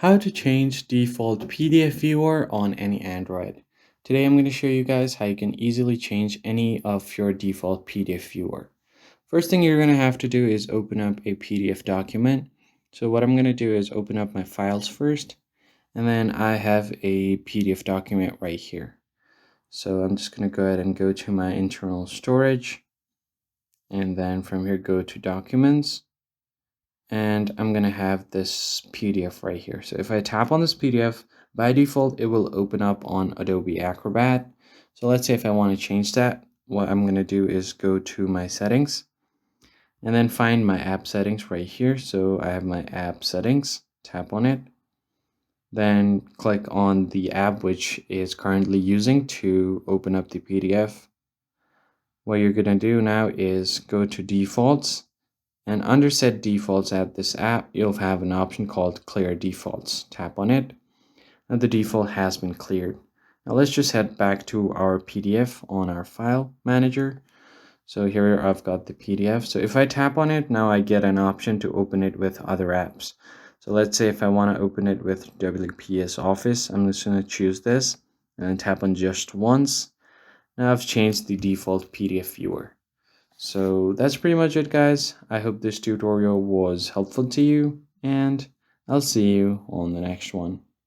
How to change default PDF viewer on any Android. Today I'm going to show you guys how you can easily change any of your default PDF viewer. First thing you're going to have to do is open up a PDF document. So what I'm going to do is open up my files first, and then I have a PDF document right here. So I'm just going to go ahead and go to my internal storage, and then from here go to documents. And I'm going to have this PDF right here. So if I tap on this PDF, by default, it will open up on Adobe Acrobat. So let's say if I want to change that, what I'm going to do is go to my settings and then find my app settings right here. So I have my app settings, tap on it, then click on the app which is currently using to open up the PDF. What you're going to do now is go to defaults. And under set defaults at this app, you'll have an option called clear defaults. Tap on it, and the default has been cleared. Now let's just head back to our PDF on our file manager. So here I've got the PDF. So if I tap on it, now I get an option to open it with other apps. So let's say if I want to open it with WPS Office, I'm just going to choose this and tap on just once. Now I've changed the default PDF viewer. So that's pretty much it, guys. I hope this tutorial was helpful to you, and I'll see you on the next one.